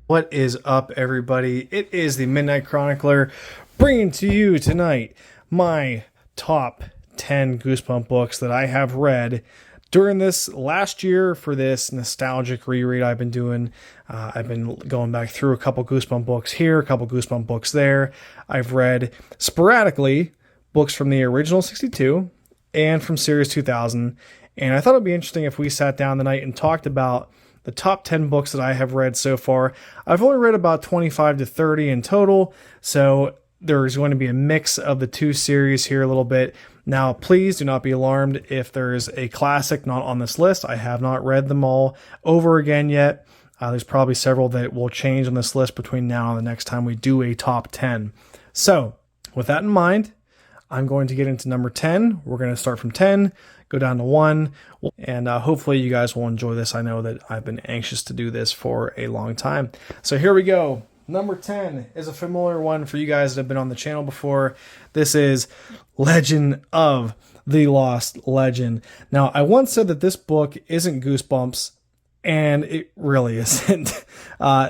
What is up, everybody? It is the Midnight Chronicler bringing to you tonight my top 10 Goosebump books that I have read during this last year for this nostalgic reread I've been doing. I've been going back through a couple Goosebump books here, a couple Goosebump books there. I've read sporadically books from the original 62 and from Series 2000, and I thought it'd be interesting if we sat down tonight and talked about the top 10 books that I have read so far. I've only read about 25 to 30 in total, so there's going to be a mix of the two series here a little bit. Now, please do not be alarmed if there's a classic not on this list. I have not read them all over again yet. There's probably several that will change on this list between now and the next time we do a top 10. So, with that in mind, I'm going to get into number 10. We're going to start from 10, go down to 1, and hopefully you guys will enjoy this. I know that I've been anxious to do this for a long time. So here we go. Number 10 is a familiar one for you guys that have been on the channel before. This is Legend of the Lost Legend. Now, I once said that this book isn't Goosebumps, and it really isn't.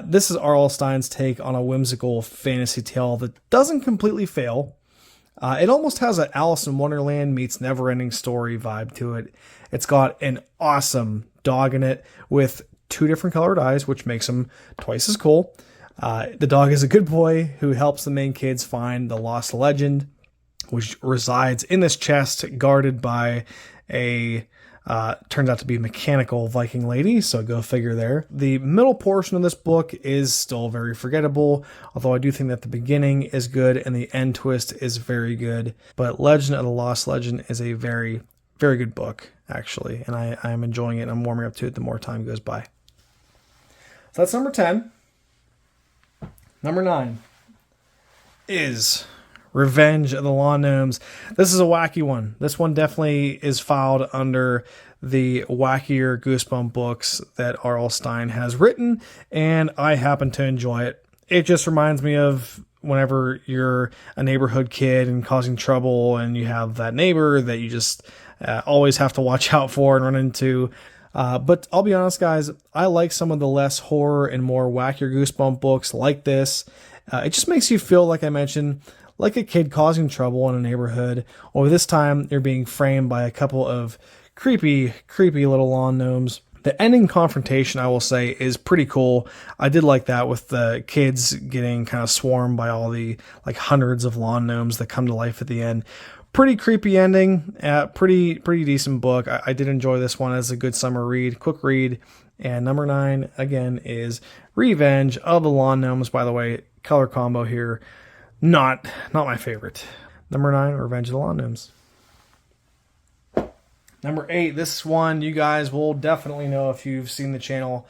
This is R.L. Stine's take on a whimsical fantasy tale that doesn't completely fail. It almost has an Alice in Wonderland meets Neverending Story vibe to it. It's got an awesome dog in it with 2 different colored eyes, which makes him twice as cool. The dog is a good boy who helps the main kids find the lost legend, which resides in this chest guarded by a turns out to be a mechanical Viking lady, so go figure there. The middle portion of this book is still very forgettable, although I do think that the beginning is good and the end twist is very good. But Legend of the Lost Legend is a very, very good book, actually, and I'm enjoying it and I'm warming up to it the more time goes by. So that's number 10. Number 9 is Revenge of the Lawn Gnomes. This is a wacky one. This one definitely is filed under the wackier Goosebump books that R.L. Stine has written, and I happen to enjoy it. It just reminds me of whenever you're a neighborhood kid and causing trouble, and you have that neighbor that you just always have to watch out for and run into. But I'll be honest, guys, I like some of the less horror and more wackier Goosebump books like this. It just makes you feel, like I mentioned, like a kid causing trouble in a neighborhood, or this time you're being framed by a couple of creepy little lawn gnomes. The ending confrontation, I will say, is pretty cool. I did like that with the kids getting kind of swarmed by all the like hundreds of lawn gnomes that come to life at the end. Pretty creepy ending, pretty decent book. I did enjoy this one as a good summer read, quick read. And number 9, again, is Revenge of the Lawn Gnomes. By the way, color combo here. Not my favorite. Number 9, Revenge of the Lawn Gnomes. Number 8, this one you guys will definitely know if you've seen the channel.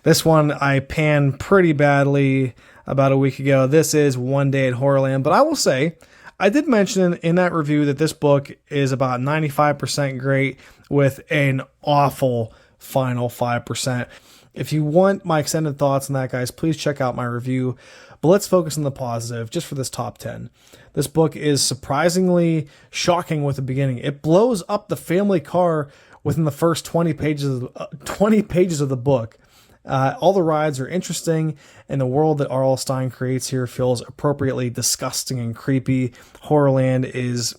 This one I panned pretty badly about a week ago. This is One Day at HorrorLand. But I will say, I did mention in that review that this book is about 95% great with an awful final 5%. If you want my extended thoughts on that, guys, please check out my review. But let's focus on the positive just for this top 10. This book is surprisingly shocking with the beginning. It blows up the family car within the first 20 pages of the book. All the rides are interesting, and the world that R.L. Stine creates here feels appropriately disgusting and creepy. HorrorLand is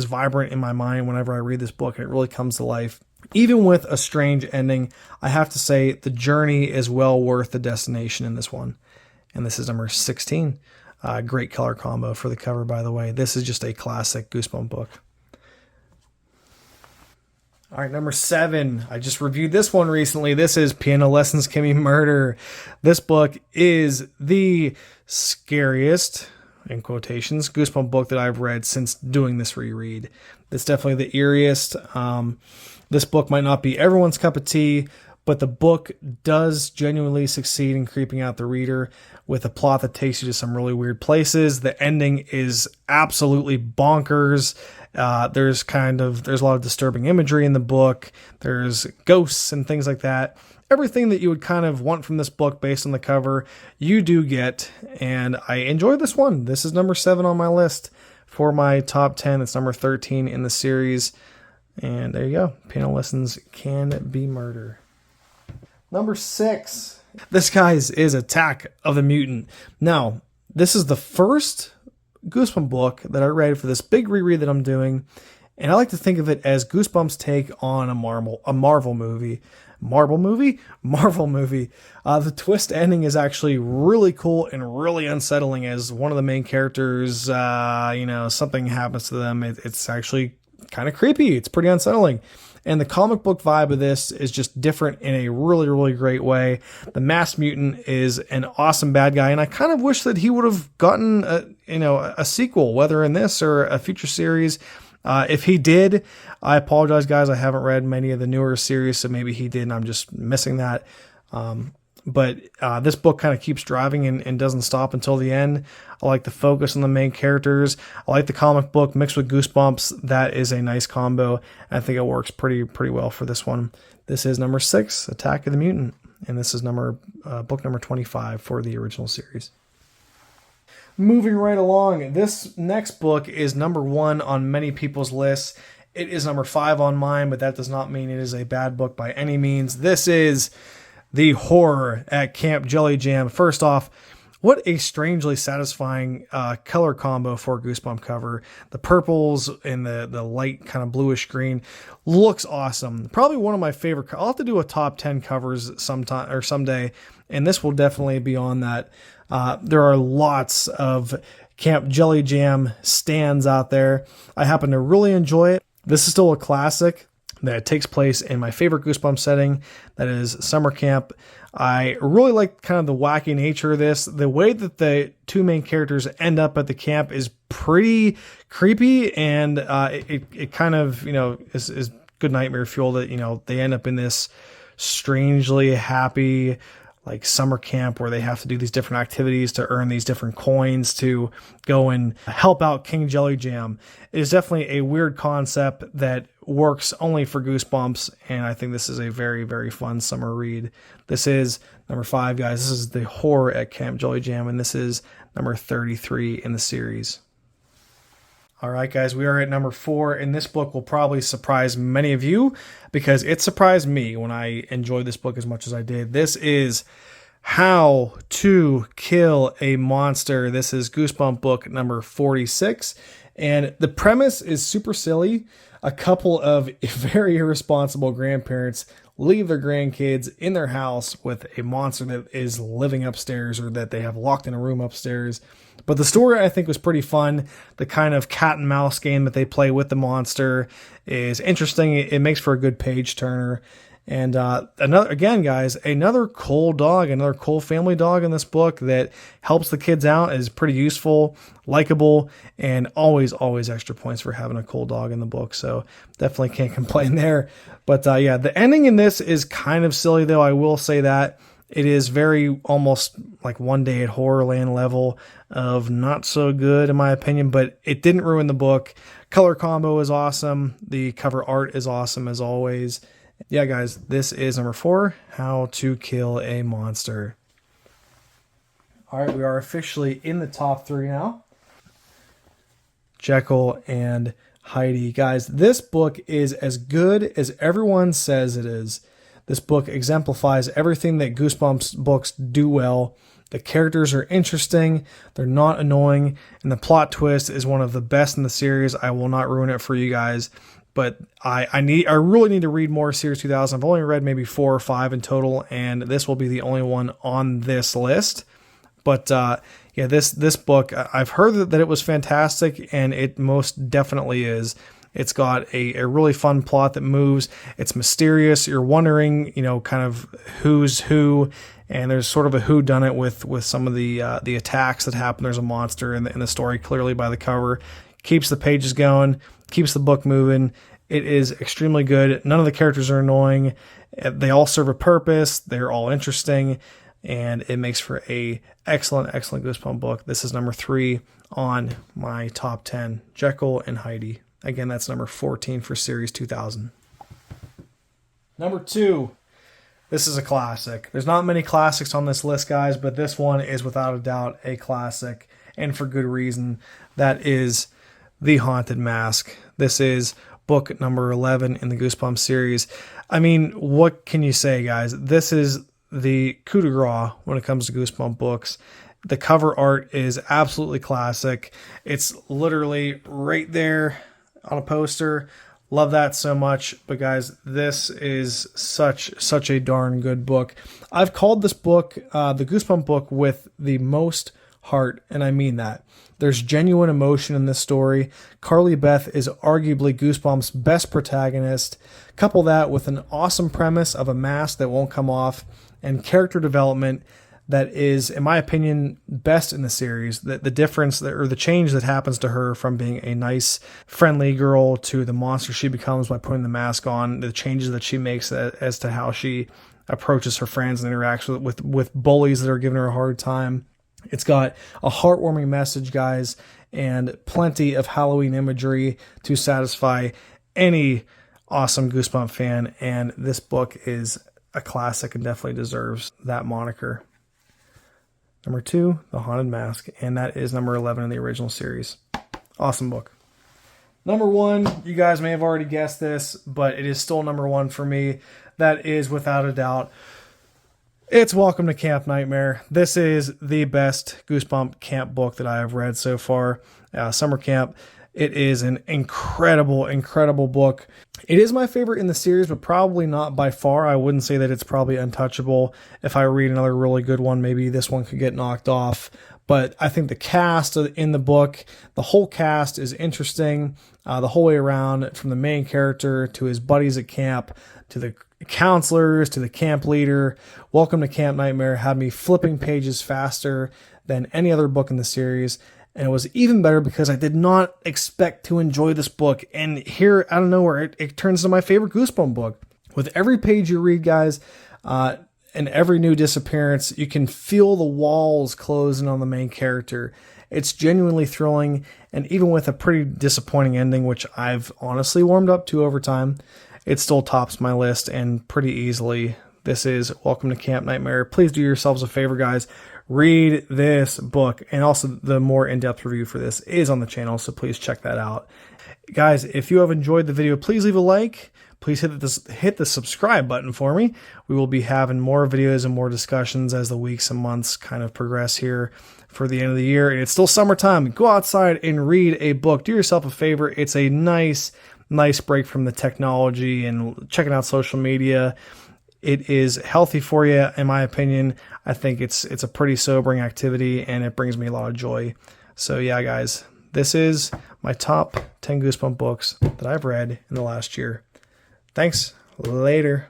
vibrant in my mind whenever I read this book, and it really comes to life. Even with a strange ending, I have to say the journey is well worth the destination in this one. And this is number 16. Great color combo for the cover, by the way. This is just a classic Goosebump book. All right, number 7. I just reviewed this one recently. This is Piano Lessons Can Be Murder. This book is the scariest, in quotations, Goosebump book that I've read since doing this reread. It's definitely the eeriest. This book might not be everyone's cup of tea, but the book does genuinely succeed in creeping out the reader with a plot that takes you to some really weird places. The ending is absolutely bonkers. There's a lot of disturbing imagery in the book. There's ghosts and things like that. Everything that you would kind of want from this book based on the cover, you do get. And I enjoy this one. This is number 7 on my list for my top 10. It's number 13 in the series. And there you go. Piano Lessons Can Be Murder. Number 6. This, guys, is Attack of the Mutant. Now, this is the first Goosebumps book that I read for this big reread that I'm doing, and I like to think of it as Goosebumps' take on a Marvel movie. Marvel movie? Marvel movie. The twist ending is actually really cool and really unsettling as one of the main characters, something happens to them. It's actually kind of creepy. It's pretty unsettling. And the comic book vibe of this is just different in a really, really great way. The Masked Mutant is an awesome bad guy, and I kind of wish that he would have gotten a sequel, whether in this or a future series. If he did, I apologize, guys. I haven't read many of the newer series, so maybe he did, and I'm just missing that. But this book kind of keeps driving and doesn't stop until the end. I like the focus on the main characters. I like the comic book mixed with Goosebumps. That is a nice combo. I think it works pretty well for this one. This is number 6, Attack of the Mutant, and this is book number 25 for the original series. Moving right along, this next book is number 1 on many people's lists. It is number 5 on mine, but that does not mean it is a bad book by any means. This is The Horror at Camp Jelly Jam. First off, what a strangely satisfying color combo for a Goosebump cover. The purples and the light kind of bluish green looks awesome. Probably one of my favorite. I'll have to do a top 10 covers sometime or someday, and this will definitely be on that. There are lots of Camp Jelly Jam stands out there. I happen to really enjoy it. This is still a classic that takes place in my favorite Goosebumps setting, that is summer camp. I really like kind of the wacky nature of this. The way that the two main characters end up at the camp is pretty creepy, and it kind of, is good nightmare fuel that, they end up in this strangely happy like summer camp where they have to do these different activities to earn these different coins to go and help out King Jelly Jam. It is definitely a weird concept that works only for Goosebumps, and I think this is a very, very fun summer read. This is number 5, guys. This is The Horror at Camp Jelly Jam, and this is number 33 in the series. All right, guys, we are at number 4, and this book will probably surprise many of you because it surprised me when I enjoyed this book as much as I did. This is How to Kill a Monster. This is Goosebump book number 46, and the premise is super silly. A couple of very irresponsible grandparents leave their grandkids in their house with a monster that is living upstairs, or that they have locked in a room upstairs. But the story, I think, was pretty fun. The kind of cat and mouse game that they play with the monster is interesting. It makes for a good page turner. And another cool dog, another cool family dog in this book that helps the kids out, is pretty useful, likable, and always extra points for having a cool dog in the book. So definitely can't complain there. But the ending in this is kind of silly, though. I will say that. It is very almost like One Day at HorrorLand level of not so good, in my opinion, but it didn't ruin the book. Color combo is awesome. The cover art is awesome as always. Yeah, guys, this is number 4, How to Kill a Monster. All right, we are officially in the top 3 now. Jekyll and Heidi. Guys, this book is as good as everyone says it is. This book exemplifies everything that Goosebumps books do well. The characters are interesting, they're not annoying, and the plot twist is one of the best in the series. I will not ruin it for you guys, but I really need to read more Series 2000. I've only read maybe 4 or 5 in total, and this will be the only one on this list. But this book, I've heard that it was fantastic, and it most definitely is. It's got a really fun plot that moves. It's mysterious. You're wondering, kind of who's who, and there's sort of a whodunit with some of the attacks that happen. There's a monster in the story, clearly by the cover. Keeps the pages going, keeps the book moving. It is extremely good. None of the characters are annoying. They all serve a purpose. They're all interesting, and it makes for a excellent Goosebump book. This is number 3 on my top 10, Jekyll and Heidi. Again, that's number 14 for Series 2000. Number 2. This is a classic. There's not many classics on this list, guys, but this one is without a doubt a classic, and for good reason. That is The Haunted Mask. This is book number 11 in the Goosebumps series. I mean, what can you say, guys? This is the coup de grace when it comes to Goosebump books. The cover art is absolutely classic. It's literally right there on a poster. Love that so much. But guys, this is such a darn good book. I've called this book the Goosebump book with the most heart, and I mean that. There's genuine emotion in this story. Carly Beth is arguably Goosebumps' best protagonist. Couple that with an awesome premise of a mask that won't come off and character development that is, in my opinion, best in the series. The difference or the change that happens to her from being a nice, friendly girl to the monster she becomes by putting the mask on, the changes that she makes as to how she approaches her friends and interacts with bullies that are giving her a hard time. It's got a heartwarming message, guys, and plenty of Halloween imagery to satisfy any awesome Goosebump fan, and this book is a classic and definitely deserves that moniker. Number 2, The Haunted Mask, and that is number 11 in the original series. Awesome book. Number 1, you guys may have already guessed this, but it is still number 1 for me. That is, without a doubt, it's Welcome to Camp Nightmare. This is the best Goosebump camp book that I have read so far. Summer Camp. It is an incredible book. It is my favorite in the series, but probably not by far. I wouldn't say that it's probably untouchable. If I read another really good one, maybe this one could get knocked off. But I think the cast in the book, the whole cast is interesting the whole way around, from the main character to his buddies at camp, to the counselors, to the camp leader. Welcome to Camp Nightmare had me flipping pages faster than any other book in the series. And it was even better because I did not expect to enjoy this book. And here, out of nowhere, it turns into my favorite Goosebump book. With every page you read, guys, and every new disappearance, you can feel the walls closing on the main character. It's genuinely thrilling, and even with a pretty disappointing ending, which I've honestly warmed up to over time, it still tops my list, and pretty easily. This is Welcome to Camp Nightmare. Please do yourselves a favor, guys. Read this book, and also the more in-depth review for this is on the channel, so please check that out. Guys, if you have enjoyed the video, please leave a like. Please hit the subscribe button for me. We will be having more videos and more discussions as the weeks and months kind of progress here for the end of the year. And it's still summertime. Go outside and read a book. Do yourself a favor. It's a nice break from the technology and checking out social media. It is healthy for you, in my opinion. I think it's a pretty sobering activity, and it brings me a lot of joy. So yeah, guys, this is my top 10 Goosebump books that I've read in the last year. Thanks. Later.